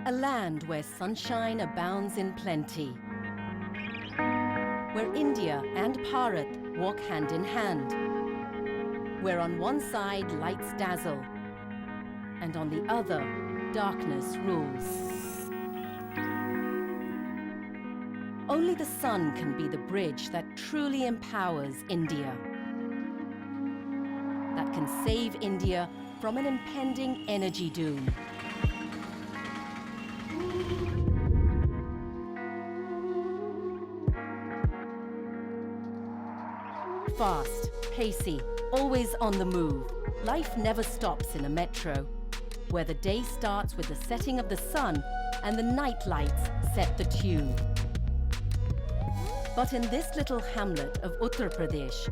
A land where sunshine abounds in plenty, where India and Bharat walk hand in hand, where on one side lights dazzle and on the other darkness rules. Only the sun can be the bridge that truly empowers India, that can save India from an impending energy doom. Fast, pacey, always on the move. Life never stops in a metro, where the day starts with the setting of the sun and the night lights set the tune. But in this little hamlet of Uttar Pradesh,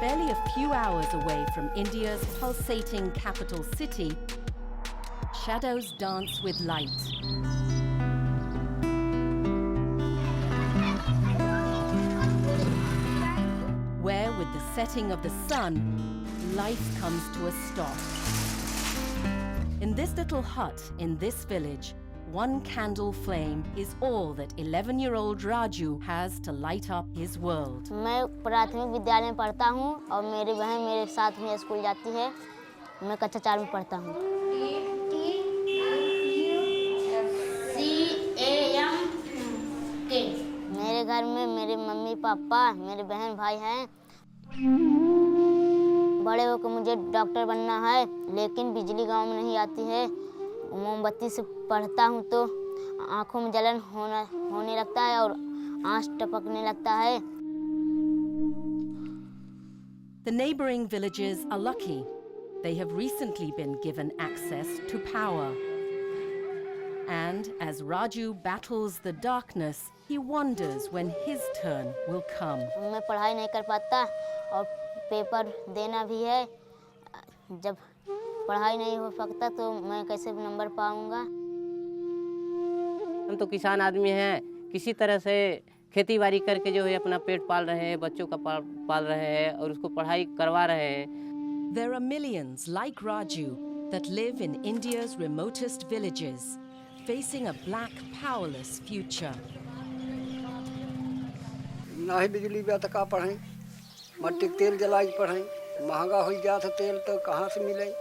barely a few hours away from India's pulsating capital city, shadows dance with light. Where, with the setting of the sun, life comes to a stop. In this little hut, in this village, one candle flame is all that 11-year-old Raju has to light up his world. मैं प्राथमिक विद्यालय में पढ़ता हूँ और मेरी बहन मेरे साथ में स्कूल जाती है। मैं कक्षा 4 में पढ़ता हूँ। मेरे घर में मेरे मम्मी पापा, मेरे बहन भाई हैं। बड़े होकर मुझे डॉक्टर बनना है, लेकिन बिजली गांव में नहीं आती है। मोमबत्ती से पढ़ता हूँ तो आँखों में जलन होने लगता है और आँख टपकने लगता है। The neighboring villages are lucky. They have recently been given access to power. And as Raju battles the darkness, he wonders when his turn will come. मैं पढ़ाई नहीं कर पाता और पेपर देना भी है। जब पढ़ाई नहीं हो सकता तो मैं कैसे नंबर पाऊंगा? हम तो किसान आदमी हैं, किसी तरह से खेती बाड़ी करके जो है अपना पेट पाल रहे हैं, बच्चों का पाल रहे हैं और उसको पढ़ाई करवा रहे हैं। There are millions like Raju that live in India's remotest villages, facing a black, powerless future. ना ही बिजली पे तक पढ़ाई, मट्टी तेल जलाई पढ़ाई, महंगा हो गया था तेल तो कहाँ से मिले?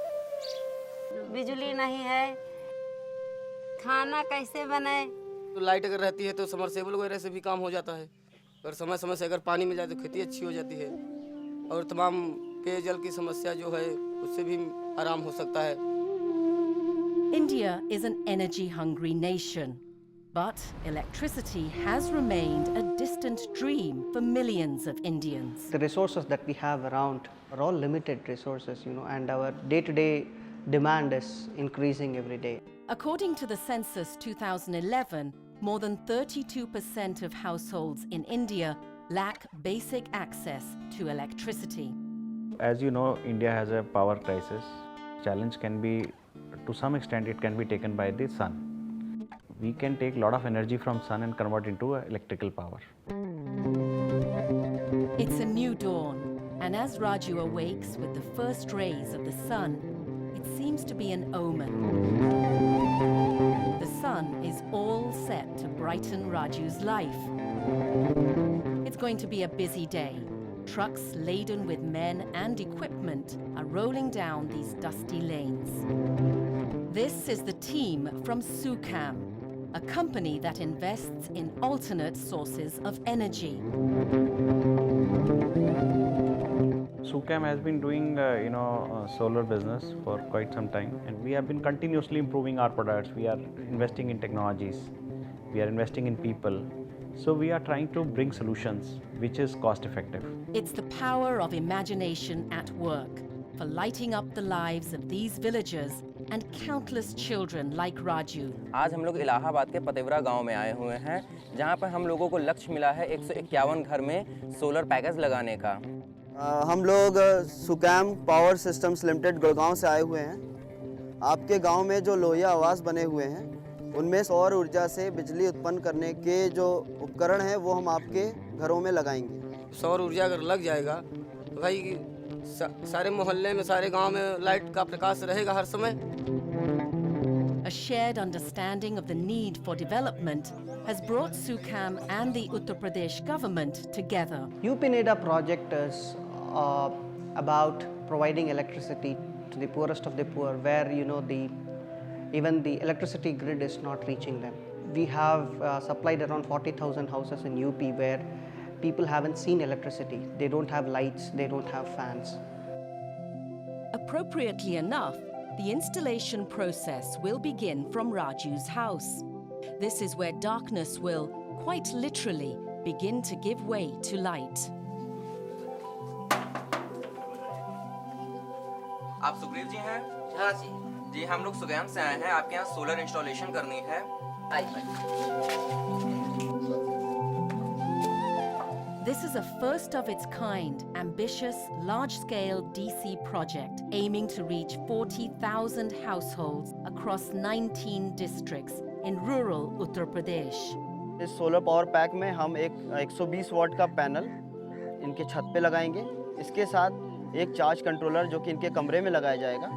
बिजली नहीं है, खाना कैसे बने? तो लाइट अगर रहती है तो समरसेबल वगैरह से भी काम हो जाता है और समय समय से अगर पानी मिल जाए तो खेती अच्छी हो जाती है और तमाम पेयजल की समस्या जो है उससे भी आराम हो सकता है। India is an energy-hungry nation, but electricity has remained a distant dream for millions of Indians. The resources that we have around are all limited resources, and our day-to-day demand is increasing every day. According to the census 2011, more than 32% of households in India lack basic access to electricity. As you know, India has a power crisis. Challenge can be, to some extent, it can be taken by the sun. We can take a lot of energy from sun and convert into electrical power. It's a new dawn, and as Raju awakes with the first rays of the sun, it seems to be an omen. The sun is all set to brighten Raju's life. It's going to be a busy day. Trucks laden with men and equipment are rolling down these dusty lanes. This is the team from Su-kam, a company that invests in alternate sources of energy. Su-kam has been doing, solar business for quite some time, and we have been continuously improving our products. We are investing in technologies. We are investing in people. So we are trying to bring solutions which is cost effective. It's the power of imagination at work for lighting up the lives of these villagers and countless children like Raju. आज हम लोग इलाहाबाद के पतेवरा गांव में आए हुए हैं, जहां पर हम लोगों को लक्ष्य मिला है 151 घर में सोलर पैकेज लगाने का। हम लोग Su-Kam power systems limited Gurgaon से आए हुए हैं। आपके गांव में जो लोहिया आवास बने हुए हैं, उनमें सौर ऊर्जा से बिजली उत्पन्न करने के जो उपकरण हैं वो हम आपके घरों में लगाएंगे। सौर ऊर्जा अगर लग जाएगा तो भाई सारे मोहल्ले में, सारे गांव में लाइट का प्रकाश रहेगा हर समय। A shared understanding of the need for development has brought Su-kam and the Uttar Pradesh government together. UP-NEDA project is about providing electricity to the poorest of the poor, where even the electricity grid is not reaching them. We have supplied around 40,000 houses in UP where people haven't seen electricity. They don't have lights, they don't have fans. Appropriately enough, the installation process will begin from Raju's house. This is where darkness will, quite literally, begin to give way to light. आप सुग्रीव जी हैं? हाँ जी। हम लोग सुगम से आए हैं, आपके यहाँ सोलर इंस्टॉलेशन करनी है। This is a first of its kind, ambitious, large-scale DC project aiming to reach 40,000 households across 19 districts in rural Uttar Pradesh. इस सोलर पावर पैक में हम एक 120 वाट का पैनल इनके छत पे लगाएंगे। इसके साथ एक चार्ज कंट्रोलर जो कि इनके कमरे में लगाया जाएगा।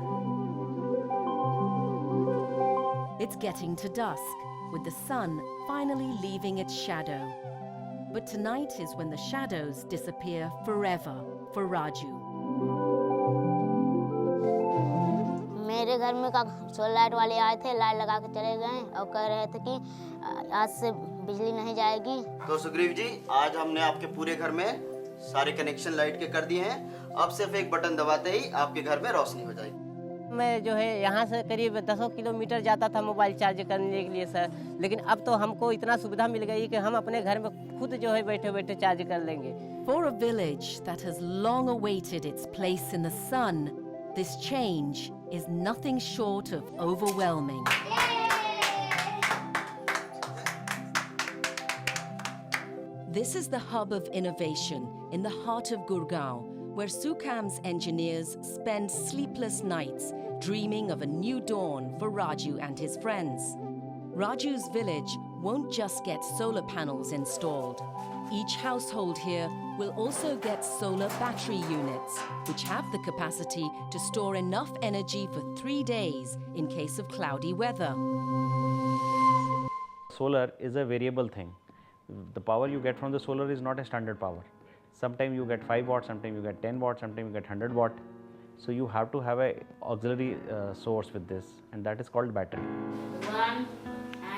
It's getting to dusk, with the sun finally leaving its shadow. But tonight is when the shadows disappear forever for Raju. मेरे घर में सोलर लाइट वाले आए थे, लाइट लगा के चले गए और कह रहे थे कि आज से बिजली नहीं जाएगी। तो सुग्रीव जी, आज हमने आपके पूरे घर में सारे कनेक्शन लाइट के कर दिए हैं। अब सिर्फ एक बटन दबाते ही आपके घर में रोशनी हो जाएगी। मैं जो है यहाँ से करीब 10 किलोमीटर जाता था मोबाइल चार्ज करने के लिए सर, लेकिन अब तो हमको इतना सुविधा मिल गई कि हम अपने घर में खुद जो है बैठे बैठे चार्ज कर लेंगे। For a village that has long awaited its place in the sun, this change is nothing short of overwhelming. This is the hub of innovation in the heart of Gurgaon, where Su-kam's engineers spend sleepless nights dreaming of a new dawn for Raju and his friends. Raju's village won't just get solar panels installed. Each household here will also get solar battery units, which have the capacity to store enough energy for 3 days in case of cloudy weather. Solar is a variable thing. The power you get from the solar is not a standard power. Sometimes you get 5 watts, sometimes you get 10 watts, sometimes you get 100 watt. So you have to have a auxiliary source with this, and that is called battery. 1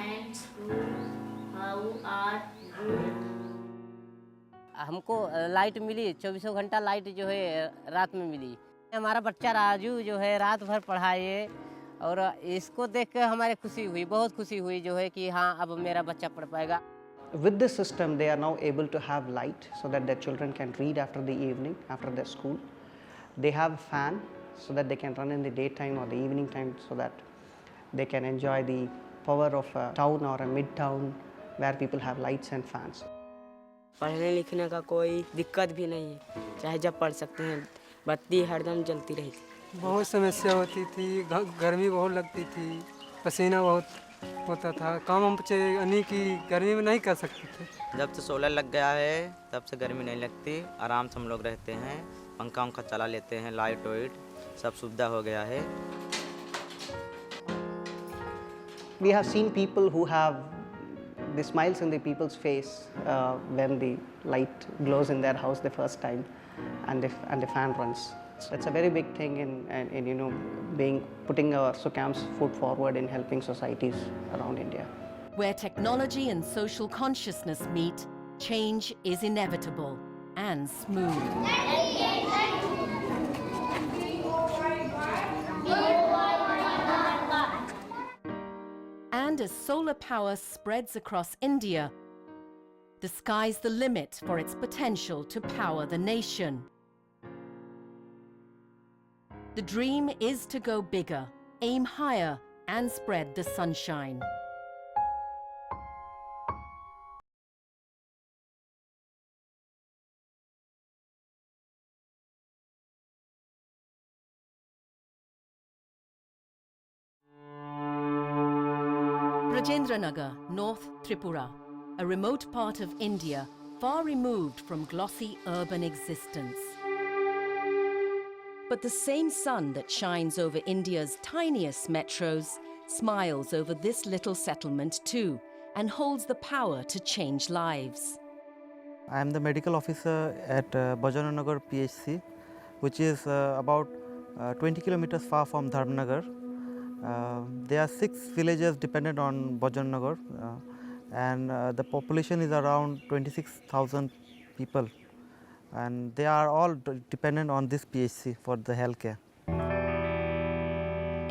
and 2, how are you? हमको light मिली, 24 घंटा light जो है रात में मिली। हमारा बच्चा राजू जो है रात भर पढ़ाए और इसको देख कर हमारे खुशी हुई, बहुत खुशी हुई जो है कि हाँ अब मेरा बच्चा पढ़ पाएगा। With this system, they are now able to have light so that their children can read after the evening, after their school. They have a fan so that they can run in the daytime or the evening time so that they can enjoy the power of a town or a mid-town where people have lights and fans. पढ़ने लिखने का कोई दिक्कत भी नहीं है, चाहे जब पढ़ सकते हैं। बत्ती हरदम जलती रही थी। बहुत समस्या होती थी, गर्मी बहुत लगती थी, पसीना बहुत होता था, काम हम यानी कि गर्मी में नहीं कर सकते थे। जब से सोलर लग गया है तब से गर्मी नहीं लगती, आराम से हम लोग रहते हैं, पंखा उंखा चला लेते हैं, लाइट वाइट सब सुविधा हो गया है। We have seen people who have the smiles in the people's face when the light glows in their house the first time and the fan runs. That's a very big thing in putting our Su-kam's foot forward in helping societies around India. Where technology and social consciousness meet, change is inevitable and smooth. And as solar power spreads across India, the sky's the limit for its potential to power the nation. The dream is to go bigger, aim higher, and spread the sunshine. Rajendranagar, North Tripura, a remote part of India, far removed from glossy urban existence. But the same sun that shines over India's tiniest metros smiles over this little settlement too and holds the power to change lives. I am the medical officer at Bhajananagar PHC, which is about 20 kilometers far from Dharmnagar. There are 6 villages dependent on Bhajananagar, and the population is around 26,000 people, and they are all dependent on this PHC for the healthcare.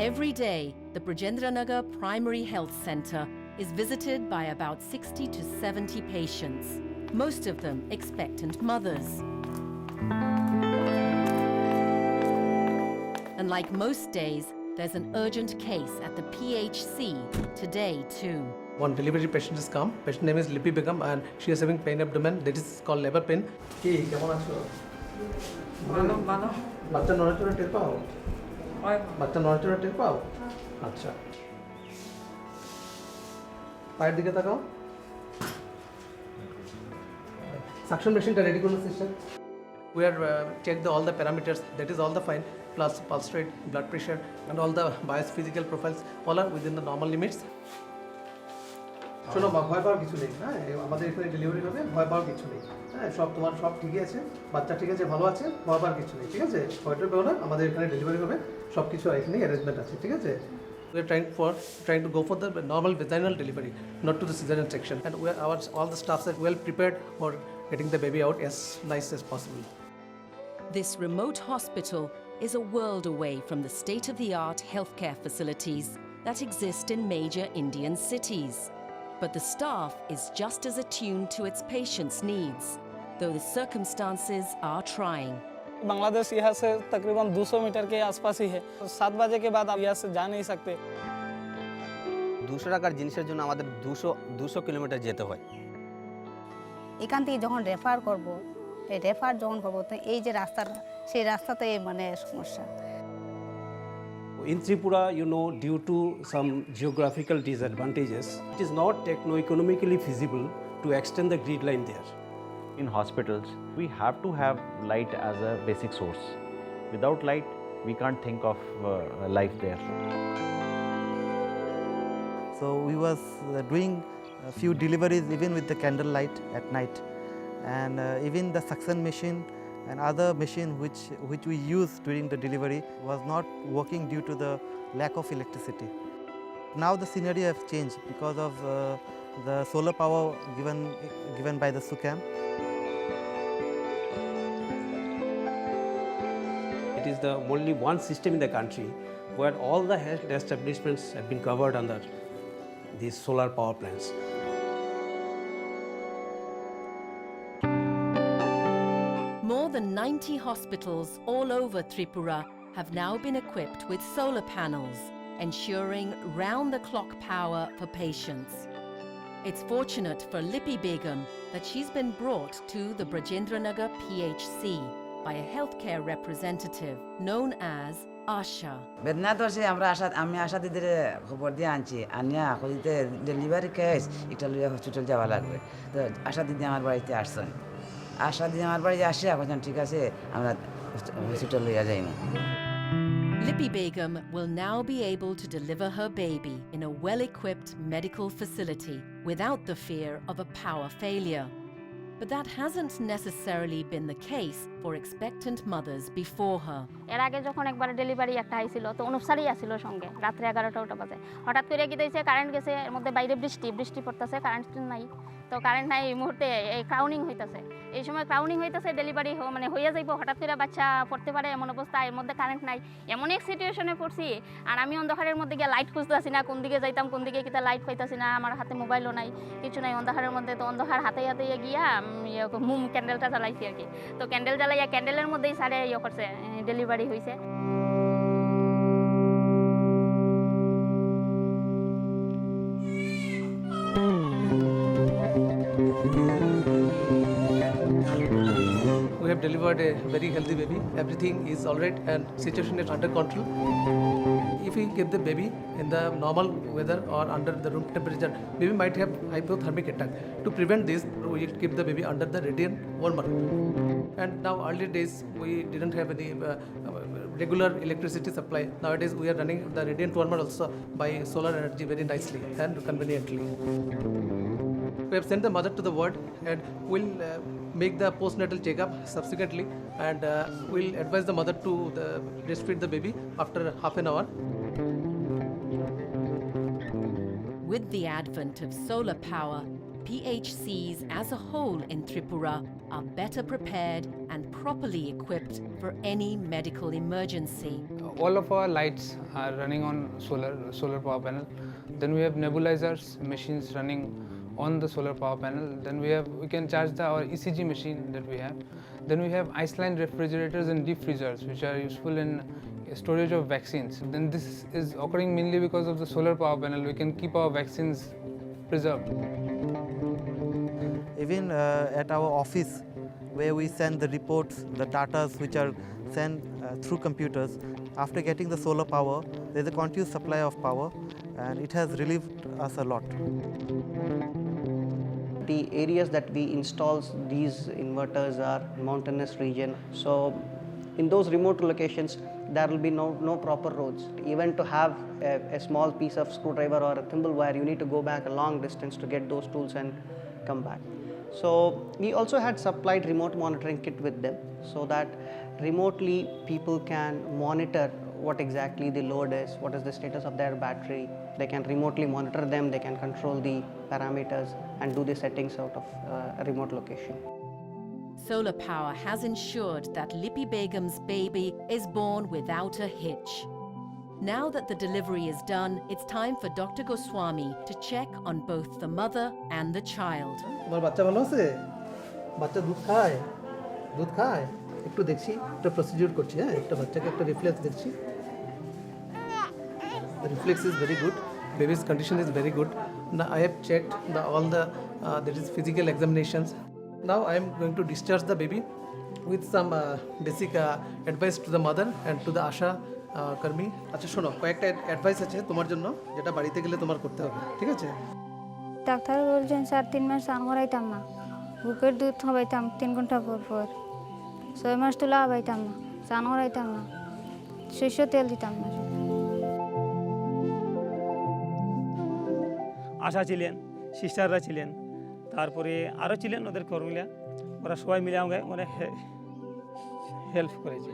Every day, the Brajendranagar Primary Health Centre is visited by about 60 to 70 patients, most of them expectant mothers. And like most days, there's an urgent case at the PHC today too. One delivery patient has come. Patient name is Lipi Begum and she is having pain abdomen. That is called labor pain. কি কেমন আছো? ভালো ভালো। বাচ্চা নড়াচড়া টের পাও? বাচ্চা নড়াচড়া টের পাও? আচ্ছা। পায়ের দিকে তাকাও। Suction machine টা রেডি করুন sister. We are check all the parameters. That is all the fine. Plus pulse rate, blood pressure, and all the biophysical profiles. All are within the normal limits. শোনো মা, ভয় পাওয়ার কিছু নেই। হ্যাঁ, আমাদের এখানে ডেলিভারি হবে, ভয় পাওয়ার কিছু নেই। হ্যাঁ, তোমার সব ঠিকই আছে, বাচ্চা ঠিক আছে, ভালো আছে, ভয় পাওয়ার কিছু নেই। ঠিক আছে, ভয়টা পেও না, আমাদের এখানে ডেলিভারি হবে, সব কিছু এখানে অ্যারেঞ্জমেন্ট আছে। ঠিক আছে। We are trying to go for the normal vaginal delivery, not to the cesarean section. And all the staffs are well prepared for getting the baby out as nice as possible. This remote hospital is a world away from the state-of-the-art healthcare facilities that exist in major Indian cities. But the staff is just as attuned to its patients' needs, though the circumstances are trying. Bangladesh यहाँ से तकरीबन 200 metre के आसपास ही है। 7 बजे के बाद आप यहाँ से जा नहीं सकते। 200 টাকার জিনিসের জন্য আমাদের 200 কিলোমিটার যেতে হয়। এখান থেকে যখন রেফার করব, এই রেফার যখন করব তো এই যে রাস্তাটা, সেই রাস্তাতে মানে সমস্যা। In Tripura, due to some geographical disadvantages, it is not techno-economically feasible to extend the grid line there. In hospitals, we have to have light as a basic source. Without light, we can't think of life there. So we was doing a few deliveries even with the candle light at night, and even the suction machine and other machine which we use during the delivery was not working due to the lack of electricity. Now the scenario has changed because of the solar power given by the Su-kam. It is the only one system in the country where all the health establishments have been covered under these solar power plants. More than 90 hospitals all over Tripura have now been equipped with solar panels, ensuring round-the-clock power for patients. It's fortunate for Lipi Begum that she's been brought to the Brajendranagar PHC by a healthcare representative known as Asha. বেদনা তো সে আমি আশা দিদির খবর দিয়ে আনছি, আনিয়া হইতে delivery case এটা লইয়া হসপিটাল যাওয়া লাগবে। তো আশা দিদি আমার বাড়িতে আসছেন। আশা দিদি আমার বাড়িতে আসিয়া বলছেন ঠিক আছে আমরা হসপিটাল লইয়া যাইমু। Lipi Begum will now be able to deliver her baby in a well-equipped medical facility without the fear of a power failure. But that hasn't necessarily been the case for expectant mothers before her. এর আগে যখন একবার delivery একটা আইছিল তো অনুপসারই আসছিল সঙ্গে রাত্রে 11টা বাজে হঠাৎ করে কি দিয়েছে কারেন্ট গেছে এর মধ্যে বাইরে বৃষ্টি পড়তেছে কারেন্ট নাই তো কারেন্ট নাই এই মুহূর্তে এই ক্রাউনিং হইতাছে এই সময় ক্রাউনিং হইতাছে ডেলিভারি মানে হইয়া যাইব হঠাৎ করে বাচ্চা পড়তে পারে এমন অবস্থা এর মধ্যে কারেন্ট নাই এমন এক সিচুয়েশনে পড়ছি আর আমি অন্ধকারের মধ্যে গিয়ে লাইট খুঁজতেছি না কোন দিকে যাইতাম কোন দিকে কিতা লাইট পাইতাছি না আমার হাতে মোবাইলও নাই কিছু নাই অন্ধকারের মধ্যে তো অন্ধকার হাতে গিয়া মোম ক্যান্ডেলটা জ্বালাইছি আর কি তো ক্যান্ডেল জ্বালাইয়া ক্যান্ডেলের মধ্যেই সারে করছে ডেলিভারি হয়েছে We have delivered a very healthy baby. Everything is all right and situation is under control. If we keep the baby in the normal weather or under the room temperature, baby might have hypothermic attack. To prevent this, we keep the baby under the radiant warmer. And now early days, we didn't have any regular electricity supply. Nowadays, we are running the radiant warmer also by solar energy very nicely and conveniently. We have sent the mother to the ward and we'll make the postnatal checkup subsequently, and we'll advise the mother to breastfeed the baby after half an hour. With the advent of solar power, PHCs as a whole in Tripura are better prepared and properly equipped for any medical emergency. All of our lights are running on solar power panel. Then we have nebulizers machines running on the solar power panel. Then we can charge our ECG machine that we have. Then we have ice-line refrigerators and deep freezers, which are useful in storage of vaccines. Then this is occurring mainly because of the solar power panel. We can keep our vaccines preserved. Even at our office, where we send the reports, the datas which are sent through computers, after getting the solar power, there is a continuous supply of power, and it has relieved us a lot. The areas that we install these inverters are mountainous region, so in those remote locations there will be no proper roads. Even to have a small piece of screwdriver or a thimble wire, you need to go back a long distance to get those tools and come back. So we also had supplied remote monitoring kit with them, so that remotely people can monitor what exactly the load is, what is the status of their battery. They can remotely monitor them, they can control the parameters and do the settings out of a remote location. Solar power has ensured that Lippy Begum's baby is born without a hitch. Now that the delivery is done, it's time for Dr. Goswami to check on both the mother and the child. তোমার বাচ্চা ভালো আছে? বাচ্চা দুধ খায়? দুধ খায়? একটু দেখছি, একটা প্রসিডিউর করছি, হ্যাঁ, একটা বাচ্চাকে একটা রিফ্লেক্স দেখছি। The reflex is very good. Baby's condition is very good. Now I have checked all the there is physical examinations. Now I am going to discharge the baby with some basic advice to the mother and to the Asha কর্মী। আচ্ছা শোনো, কয়েকটা advice আছে তোমার জন্য, যেটা বাড়িতে গেলে তোমার করতে হবে, ঠিক আছে? ডাক্তার বলছেন স্যার 3 মাস স্নান করাইতাম না, বুকের দুধ খাওয়াইতাম 3 ঘন্টা পর পর, 6 মাস তুলা খাওয়াইতাম না, স্নান করাইতাম না, সরষের তেল দিতাম না। আশা ছিলেন, সিস্টাররা ছিলেন, তারপরে আরও ছিলেন ওদের কর্মীরা, ওরা সবাই মিলে আমাকে অনেক হেল্প করেছে।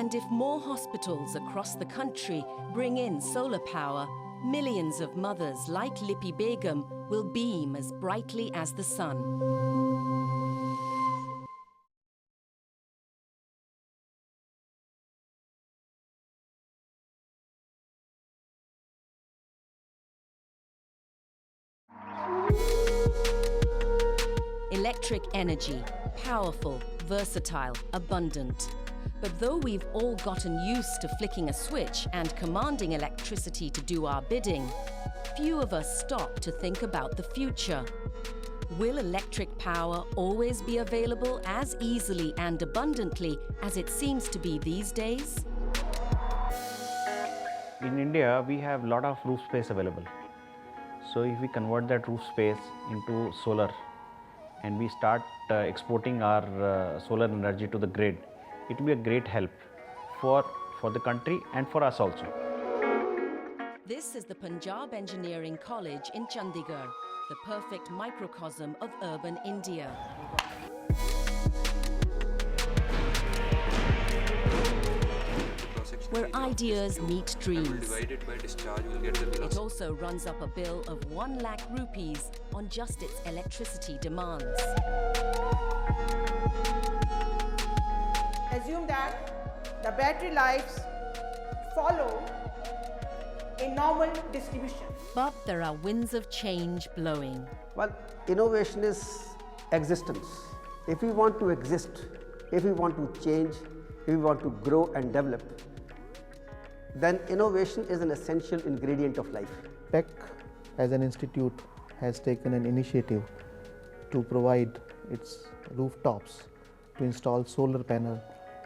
And if more hospitals across the country bring in solar power, millions of mothers like Lippy Begum will beam as brightly as the sun. Electric energy, powerful, versatile, abundant. But though we've all gotten used to flicking a switch and commanding electricity to do our bidding, few of us stop to think about the future. Will electric power always be available as easily and abundantly as it seems to be these days? In India, we have a lot of roof space available. So if we convert that roof space into solar and we start exporting our solar energy to the grid, it will be a great help for the country and for us also. This is the Punjab Engineering College in Chandigarh, the perfect microcosm of urban India. Where ideas meet dreams. It also runs up a bill of 1 lakh rupees on just its electricity demands. Assume that the battery lives follow a normal distribution. But there are winds of change blowing. Well, innovation is existence. If we want to exist, if we want to change, if we want to grow and develop, then innovation is an essential ingredient of life. TEC as an institute has taken an initiative to provide its rooftops to install solar panel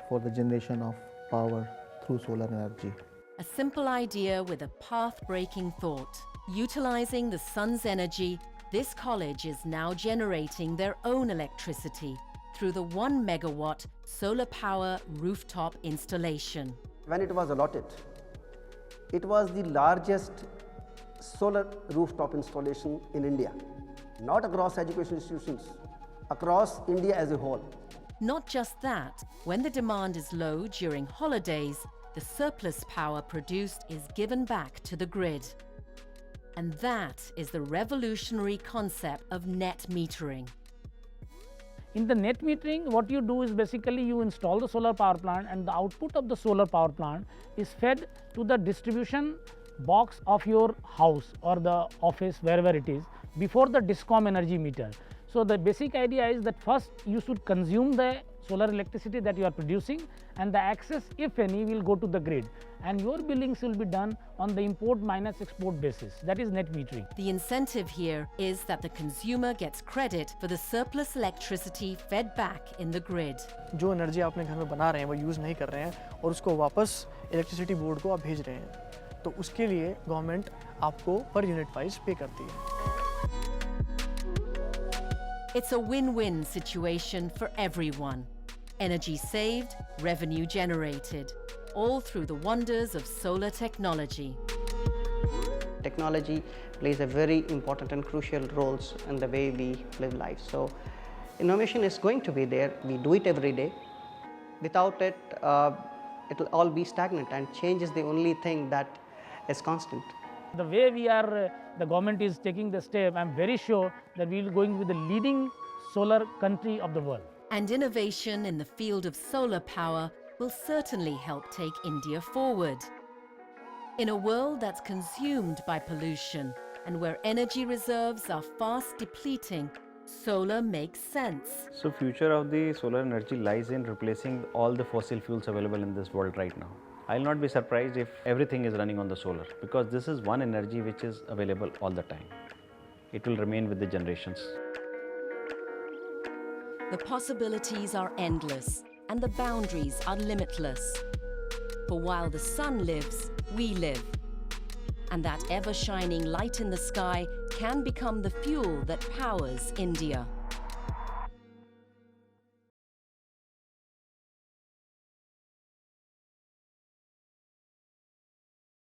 for the generation of power through solar energy. A simple idea with a path-breaking thought. Utilizing the sun's energy, this college is now generating their own electricity through the 1 megawatt solar power rooftop installation. When it was allotted, it was the largest solar rooftop installation in India, not across education institutions, across India as a whole. Not just that, when the demand is low during holidays, the surplus power produced is given back to the grid. And that is the revolutionary concept of net metering. In the net metering, what you do is basically you install the solar power plant, and the output of the solar power plant is fed to the distribution box of your house or the office, wherever it is, before the DISCOM energy meter. So the basic idea is that first you should consume the solar electricity that you are producing, and the excess, if any, will go to the grid, and your billings will be done on the import minus export basis. That is net metering. The incentive here is that the consumer gets credit for the surplus electricity fed back in the grid. जो energy आपने घर में बना रहे हैं वो use नहीं कर रहे हैं और उसको वापस इलेक्ट्रिसिटी बोर्ड को आप भेज रहे हैं, तो उसके लिए गवर्नमेंट आपको पर यूनिट वाइज पे करती है. It's a win-win situation for everyone. Energy saved, revenue generated, all through the wonders of solar technology. Technology plays a very important and crucial roles in the way we live life. So innovation is going to be there. We do it every day. Without it, it will all be stagnant, and change is the only thing that is constant. The way we are, the government is taking the step, I'm very sure that we will going with the leading solar country of the world. And innovation in the field of solar power will certainly help take India forward. In a world that's consumed by pollution and where energy reserves are fast depleting, solar makes sense. So future of the solar energy lies in replacing all the fossil fuels available in this world right now. I'll not be surprised if everything is running on the solar, because this is one energy which is available all the time. It will remain with the generations. The possibilities are endless and the boundaries are limitless. For while the sun lives, we live. And that ever-shining light in the sky can become the fuel that powers India.